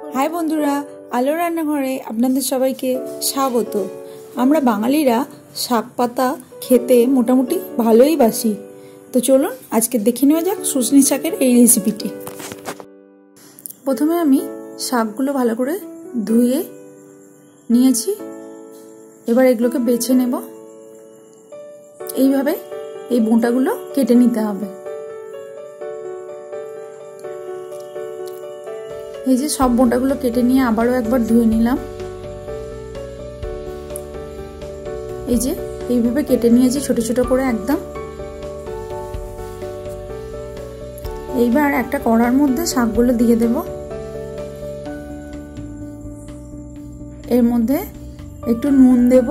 हाय बंधुरा आलो रान्नाघरे आपनादेर सबाइके स्वागत। आमरा बांगालिरा शाक पाता खेते मोटामुटी भालोई बासी। तो चलुन आजके देखे नेওয়া যাক শুশনি শাকের এই রেসিপিটি। প্রথমে আমি শাকগুলো ভালো করে ধুয়ে নিয়েছি। এবার এগুলোকে বেছে নেব। এইভাবে এই বোঁটাগুলো কেটে নিতে হবে। এই যে সব বোঁটাগুলো কেটে নিয়ে আবারও একবার ধুয়ে নিলাম। এই যে এইভাবে কেটে নিয়েছি ছোট ছোট করে একদম। এইবার একটা কড়ার মধ্যে শাকগুলো দিয়ে দেব। এর মধ্যে একটু নুন দেব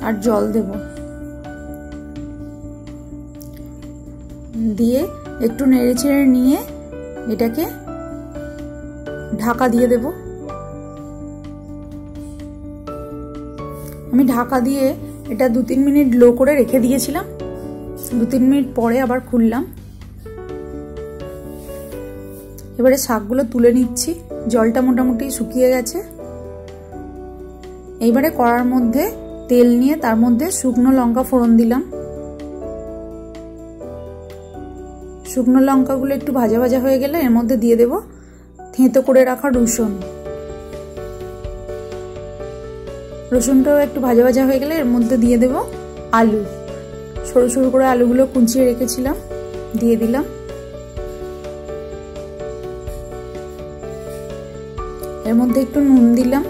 আর জল দেব, দিয়ে একটু নেড়েচেড়ে নিয়ে এটাকে ঢাকা দিয়ে দেব। আমি ঢাকা দিয়ে এটা 2-3 মিনিট লো করে রেখে দিয়েছিলাম। 2-3 মিনিট পরে আবার খুললাম। এবারে শাকগুলো তুলে নিচ্ছি, জলটা মোটামুটি শুকিয়ে গেছে। এইবারে কড়ার মধ্যে তেল নিয়ে তার মধ্যে শুকনো লঙ্কা ফোড়ন দিলাম। শুকনো লঙ্কাগুলো একটু ভাজা ভাজা হয়ে গেলে এর মধ্যে দিয়ে দেব থেঁতো করে রাখা রসুন। রসুনটাও একটু ভাজা ভাজা হয়ে গেলে এর মধ্যে দিয়ে দেব আলু। সরু সরু করে আলুগুলো কুচিয়ে রেখেছিলাম, দিয়ে দিলাম। এর মধ্যে একটু নুন দিলাম।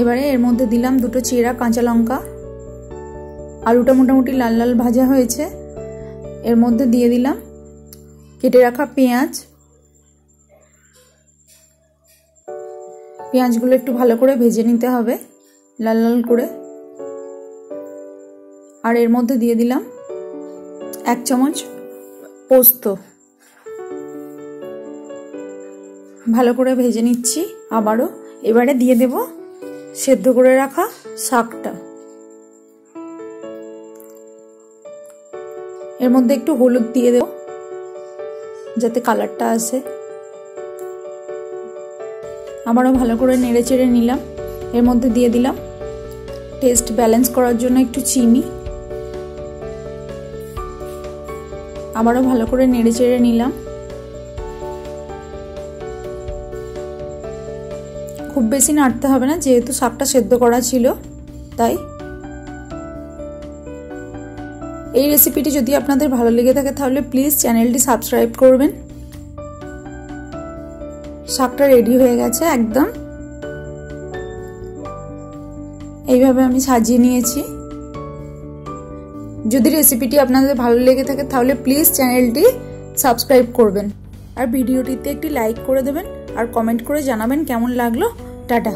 এবারে এর মধ্যে দিলাম 2টো চেরা কাঁচা লঙ্কা। আলুটা মোটামুটি লাল লাল ভাজা হয়েছে। এর মধ্যে দিয়ে দিলাম কেটে রাখা পেঁয়াজ। পেঁয়াজগুলো একটু ভালো করে ভেজে নিতে হবে লাল লাল করে। আর এর মধ্যে দিয়ে দিলাম 1 চামচ পোস্ত। ভালো করে ভেজে নিচ্ছি আবারও। এবারে দিয়ে দেব সেদ্ধ করে রাখা শাকটা। এর মধ্যে একটু হলুদ দিয়ে দেব যাতে কালারটা আসে। আবারও ভালো করে নেড়ে চেড়ে নিলাম। এর মধ্যে দিয়ে দিলাম টেস্ট ব্যালেন্স করার জন্য একটু চিনি। আবারও ভালো করে নেড়ে চেড়ে নিলাম। খুব বেশি নাড়তে হবে না, যেহেতু শাকটা সেদ্ধ করা ছিল তাই। এই রেসিপিটি যদি আপনাদের ভালো লেগে থাকে তাহলে প্লিজ চ্যানেলটি সাবস্ক্রাইব করবেন। শাকটা রেডি হয়ে গেছে একদম। এইভাবে আমি সাজিয়ে নিয়েছি। যদি রেসিপিটি আপনাদের ভালো লেগে থাকে তাহলে প্লিজ চ্যানেলটি সাবস্ক্রাইব করবেন আর ভিডিওটিতে একটি লাইক করে দেবেন আর কমেন্ট করে জানাবেন কেমন লাগলো। টাটা।